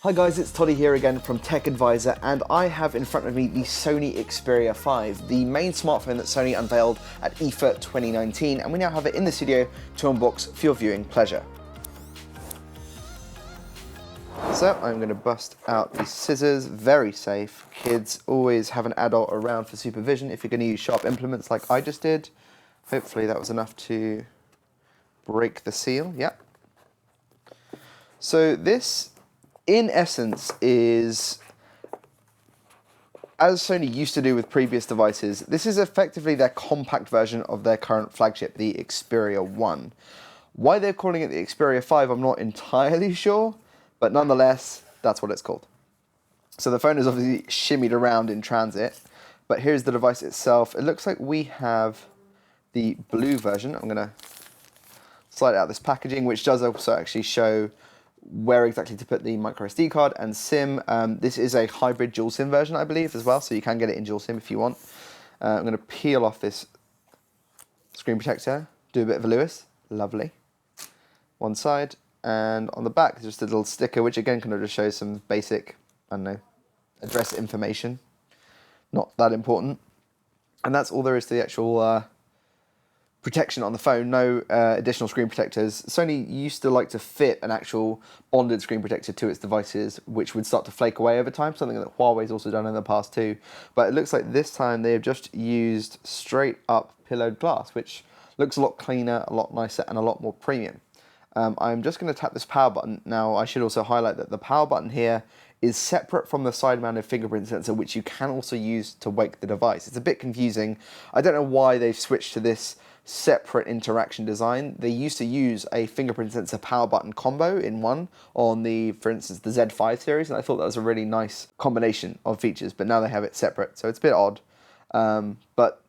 Hi guys, it's Toddy here again from Tech Advisor, and I have in front of me the Sony Xperia 5, the main smartphone that Sony unveiled at IFA 2019, and we now have it in the studio to unbox for your viewing pleasure. So I'm going to bust out the scissors, very safe. Kids always have an adult around for supervision if you're going to use sharp implements like I just did. Hopefully that was enough to break the seal, yep. So this, in essence, is, as Sony used to do with previous devices, this is effectively their compact version of their current flagship, the Xperia 1. Why they're calling it the Xperia 5, I'm not entirely sure, but nonetheless, that's what it's called. So the phone is obviously shimmied around in transit, but here's the device itself. It looks like we have the blue version. I'm going to slide out this packaging, which does also actually show where exactly to put the micro SD card and SIM. This is a hybrid dual SIM version, I believe, as well, so you can get it in dual SIM if you want. I'm going to peel off this screen protector, do a bit of a Lewis, lovely. One side, and on the back, just a little sticker, which again kind of just shows some basic, I don't know, address information. Not that important. And that's all there is to the actual protection on the phone, no additional screen protectors. Sony used to like to fit an actual bonded screen protector to its devices, which would start to flake away over time, something that Huawei's also done in the past too. But it looks like this time they have just used straight up pillowed glass, which looks a lot cleaner, a lot nicer, and a lot more premium. I'm just going to tap this power button. Now, I should also highlight that the power button here is separate from the side-mounted fingerprint sensor, which you can also use to wake the device. It's a bit confusing. I don't know why they've switched to this separate interaction design. They used to use a fingerprint sensor power button combo in one on the, for instance, the Z5 series, and I thought that was a really nice combination of features, but now they have it separate, so it's a bit odd. But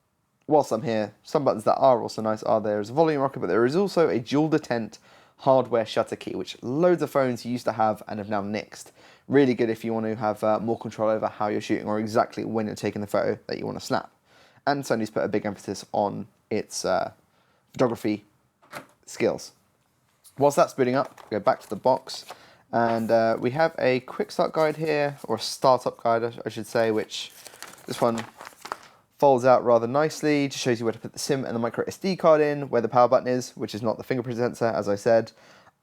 whilst I'm here, some buttons that are also nice are there is a volume rocker, but there is also a dual detent hardware shutter key, which loads of phones used to have and have now nixed. Really good if you want to have more control over how you're shooting or exactly when you're taking the photo that you want to snap. And Sony's put a big emphasis on its photography skills. Whilst that's booting up, go back to the box, and we have a quick start guide here, or a startup guide I should say, which this one folds out rather nicely, just shows you where to put the SIM and the micro SD card in, where the power button is, which is not the fingerprint sensor, as I said,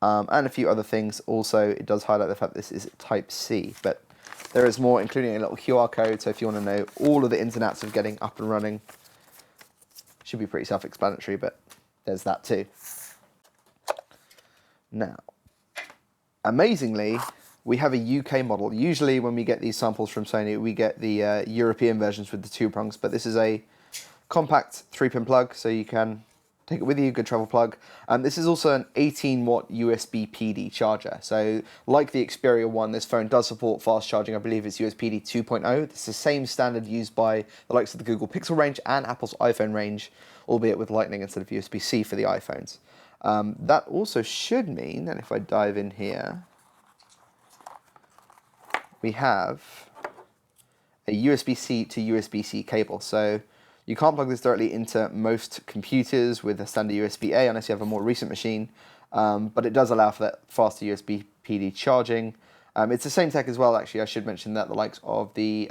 and a few other things. Also, it does highlight the fact that this is Type-C, but there is more, including a little QR code, so if you want to know all of the ins and outs of getting up and running, should be pretty self-explanatory, but there's that too. Now, amazingly, we have a UK model. Usually when we get these samples from Sony, we get the European versions with the 2 prongs, but this is a compact 3-pin plug, so you can take it with you, good travel plug. This is also an 18-watt USB PD charger. So like the Xperia 1, this phone does support fast charging. I believe it's USB PD 2.0. It's the same standard used by the likes of the Google Pixel range and Apple's iPhone range, albeit with Lightning instead of USB-C for the iPhones. That also should mean, and if I dive in here, we have a USB-C to USB-C cable. So you can't plug this directly into most computers with a standard USB-A unless you have a more recent machine, but it does allow for that faster USB PD charging. It's the same tech as well, actually. I should mention that the likes of the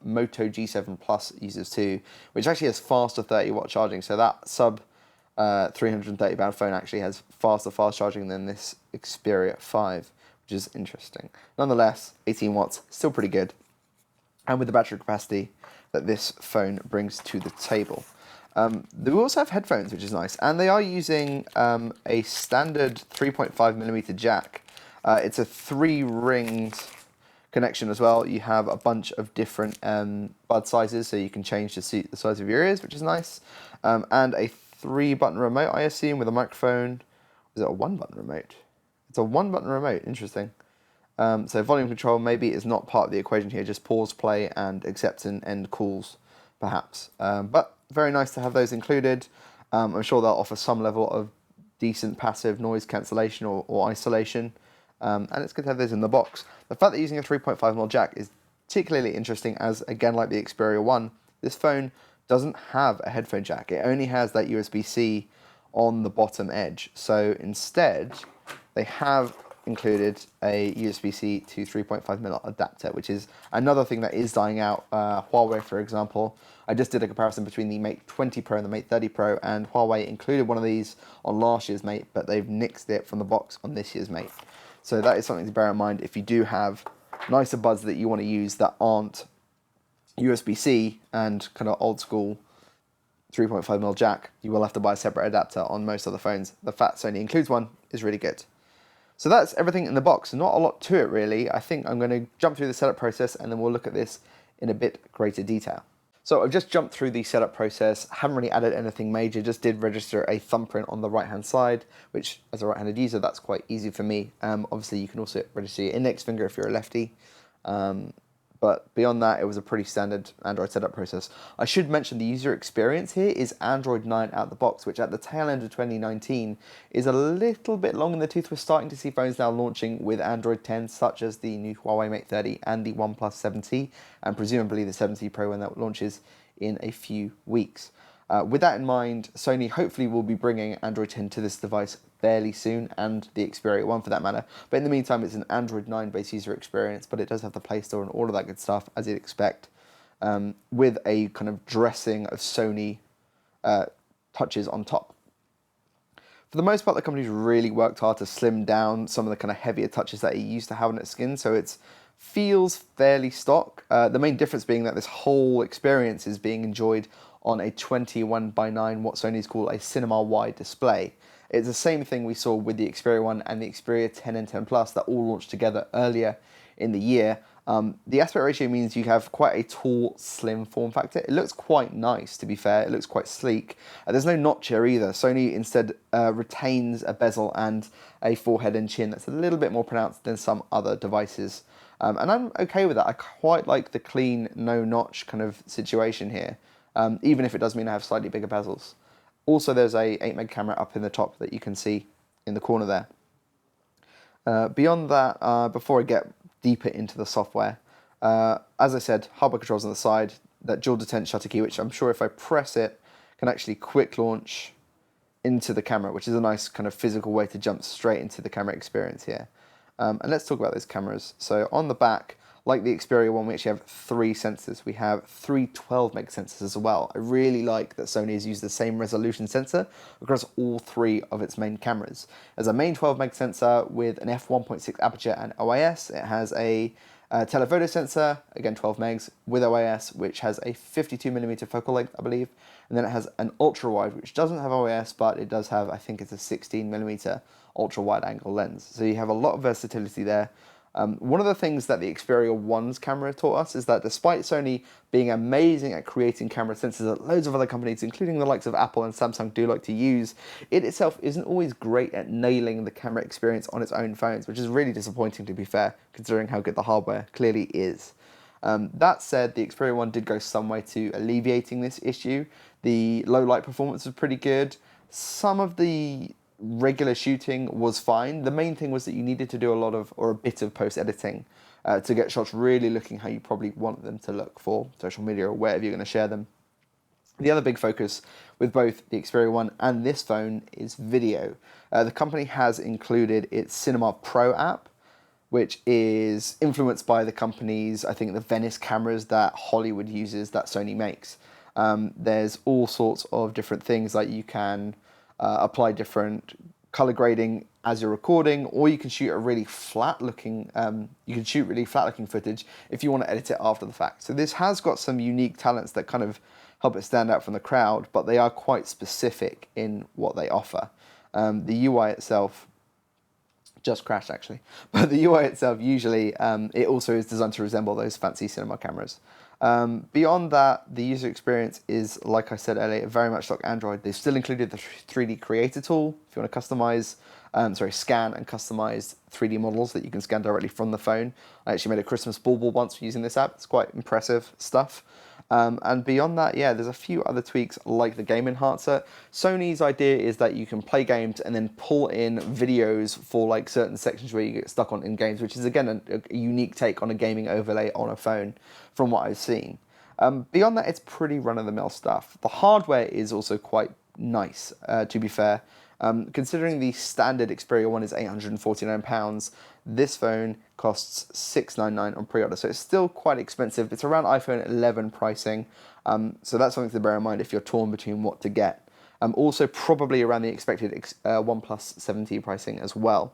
Moto G7 Plus uses too, which actually has faster 30-watt charging. So that sub 330 pound phone actually has faster fast charging than this Xperia 5. Which is interesting. Nonetheless, 18 watts, still pretty good. And with the battery capacity that this phone brings to the table. They also have headphones, which is nice. And they are using a standard 3.5mm jack. It's a 3-ringed connection as well. You have a bunch of different bud sizes, so you can change to suit the size of your ears, which is nice. And a 3-button remote, I assume, with a microphone. Is it a 1-button remote? It's a 1-button remote, interesting. So volume control maybe is not part of the equation here, just pause, play, and accept and end calls, perhaps. But very nice to have those included. I'm sure they'll offer some level of decent passive noise cancellation or isolation, and it's good to have those in the box. The fact that using a 3.5mm jack is particularly interesting as, again, like the Xperia 1, this phone doesn't have a headphone jack. It only has that USB-C on the bottom edge. So instead, they have included a USB-C to 3.5mm adapter, which is another thing that is dying out. Huawei, for example, I just did a comparison between the Mate 20 Pro and the Mate 30 Pro, and Huawei included one of these on last year's Mate, but they've nixed it from the box on this year's Mate. So that is something to bear in mind if you do have nicer buds that you want to use that aren't USB-C and kind of old school 3.5mm jack. You will have to buy a separate adapter on most other phones. The fact Sony includes one is really good. So that's everything in the box. Not a lot to it really. I think I'm going to jump through the setup process and then we'll look at this in a bit greater detail. So I've just jumped through the setup process, haven't really added anything major, just did register a thumbprint on the right hand side, which as a right-handed user, that's quite easy for me. Obviously you can also register your index finger if you're a lefty. But beyond that, it was a pretty standard Android setup process. I should mention the user experience here is Android 9 out the box, which at the tail end of 2019 is a little bit long in the tooth. We're starting to see phones now launching with Android 10, such as the new Huawei Mate 30 and the OnePlus 7T, and presumably the 7T Pro when that launches in a few weeks. With that in mind, Sony hopefully will be bringing Android 10 to this device fairly soon, and the Xperia 1 for that matter. But in the meantime, it's an Android 9 based user experience, but it does have the Play Store and all of that good stuff, as you'd expect, with a kind of dressing of Sony touches on top. For the most part, the company's really worked hard to slim down some of the kind of heavier touches that it used to have on its skin, so it feels fairly stock. The main difference being that this whole experience is being enjoyed on a 21:9, what Sony's call a cinema-wide display. It's the same thing we saw with the Xperia 1 and the Xperia 10 and 10 Plus that all launched together earlier in the year. The aspect ratio means you have quite a tall, slim form factor. It looks quite nice, to be fair. It looks quite sleek. There's no notch here either. Sony instead retains a bezel and a forehead and chin that's a little bit more pronounced than some other devices. And I'm okay with that. I quite like the clean, no notch kind of situation here. Even if it does mean I have slightly bigger bezels. Also, there's a 8 meg camera up in the top that you can see in the corner there. Beyond that, before I get deeper into the software, as I said, hardware controls on the side, that dual detent shutter key, which I'm sure if I press it, can actually quick launch into the camera, which is a nice kind of physical way to jump straight into the camera experience here. And let's talk about those cameras. So on the back, like the Xperia 1, we actually have 3 sensors. We have 3 12 meg sensors as well. I really like that Sony has used the same resolution sensor across all 3 of its main cameras. There's a main 12 meg sensor with an f1.6 aperture and OIS. It has a telephoto sensor, again 12 megs, with OIS, which has a 52mm focal length, I believe. And then it has an ultra wide, which doesn't have OIS, but it does have, I think it's a 16mm ultra wide angle lens. So you have a lot of versatility there. One of the things that the Xperia 1's camera taught us is that despite Sony being amazing at creating camera sensors that loads of other companies, including the likes of Apple and Samsung, do like to use, it itself isn't always great at nailing the camera experience on its own phones, which is really disappointing, to be fair, considering how good the hardware clearly is. That said, the Xperia 1 did go some way to alleviating this issue. The low light performance was pretty good. Some of the regular shooting was fine. The main thing was that you needed to do a lot of, or a bit of post-editing to get shots really looking how you probably want them to look for social media or wherever you're going to share them. The other big focus with both the Xperia 1 and this phone is video. The company has included its Cinema Pro app, which is influenced by the company's, I think, the Venice cameras that Hollywood uses that Sony makes. There's all sorts of different things, like you can apply different color grading as you're recording, or you can shoot a really flat looking footage if you want to edit it after the fact. So this has got some unique talents that kind of help it stand out from the crowd, but they are quite specific in what they offer. The UI itself just crashed actually, but the UI itself usually it also is designed to resemble those fancy cinema cameras. Beyond that, the user experience is, like I said earlier, very much like Android. They've still included the 3D Creator tool if you want to customize, scan and customize 3D models that you can scan directly from the phone. I actually made a Christmas bauble once using this app. It's quite impressive stuff. And beyond that, yeah, there's a few other tweaks like the game enhancer. Sony's idea is that you can play games and then pull in videos for like certain sections where you get stuck on in games, which is again a unique take on a gaming overlay on a phone from what I've seen. Beyond that, it's pretty run-of-the-mill stuff. The hardware is also quite nice, to be fair. Considering the standard Xperia 1 is £849, this phone costs $699 on pre-order, so it's still quite expensive. It's around iPhone 11 pricing, so that's something to bear in mind if you're torn between what to get. Also probably around the expected OnePlus 7T pricing as well.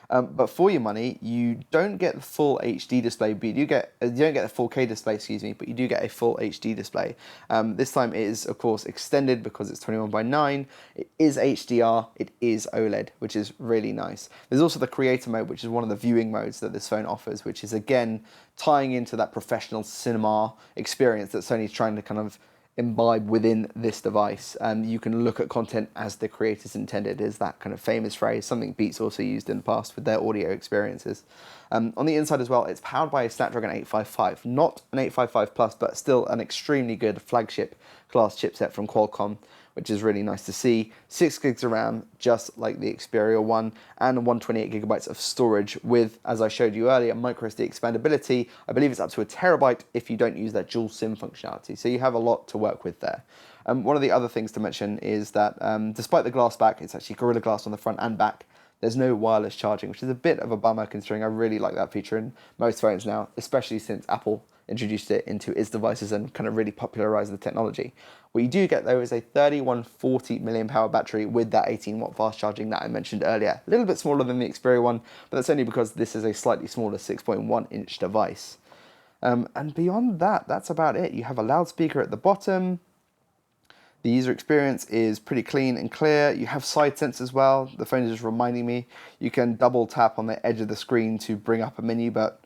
But for your money, you don't get the full HD display, but you don't get the 4K display, excuse me, but you do get a full HD display. This time it is, of course, extended because it's 21:9. It is HDR, it is OLED, which is really nice. There's also the creator mode, which is one of the viewing modes that this phone offers, which is, again, tying into that professional cinema experience that Sony's trying to kind of imbibe within this device. You can look at content as the creators intended, is that kind of famous phrase, something Beats also used in the past with their audio experiences. On the inside as well, it's powered by a Snapdragon 855, not an 855 Plus, but still an extremely good flagship class chipset from Qualcomm, which is really nice to see. 6 gigs of RAM, just like the Xperia 1, and 128 gigabytes of storage with, as I showed you earlier, microSD expandability. I believe it's up to 1 terabyte if you don't use that dual SIM functionality, so you have a lot to work with there. One of the other things to mention is that despite the glass back, it's actually Gorilla Glass on the front and back. There's no wireless charging, which is a bit of a bummer considering I really like that feature in most phones now, especially since Apple introduced it into its devices and kind of really popularized the technology. What you do get though is a 3140 mAh battery with that 18-watt fast charging that I mentioned earlier. A little bit smaller than the Xperia 1, but that's only because this is a slightly smaller 6.1-inch device. And beyond that, that's about it. You have a loudspeaker at the bottom. The user experience is pretty clean and clear. You have side sense as well. The phone is just reminding me. You can double tap on the edge of the screen to bring up a menu, but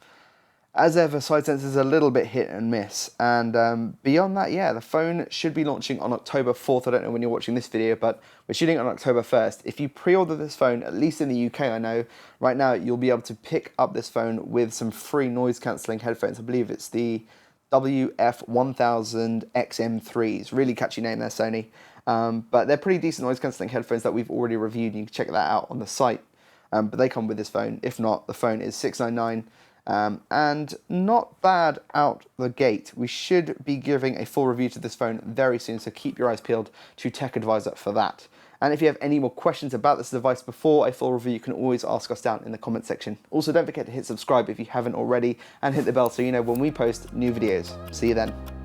as ever, side sense is a little bit hit and miss. And beyond that, yeah, the phone should be launching on October 4th. I don't know when you're watching this video, but we're shooting on October 1st. If you pre-order this phone, at least in the UK, I know, right now, you'll be able to pick up this phone with some free noise cancelling headphones. I believe it's the WF-1000 XM3s. Really catchy name there, Sony. But they're pretty decent noise cancelling headphones that we've already reviewed, and you can check that out on the site. But they come with this phone. If not, the phone is $699. And not bad out the gate. We should be giving a full review to this phone very soon, so keep your eyes peeled to Tech Advisor for that. And if you have any more questions about this device before a full review, you can always ask us down in the comment section. Also, don't forget to hit subscribe if you haven't already, and hit the bell so you know when we post new videos. See you then.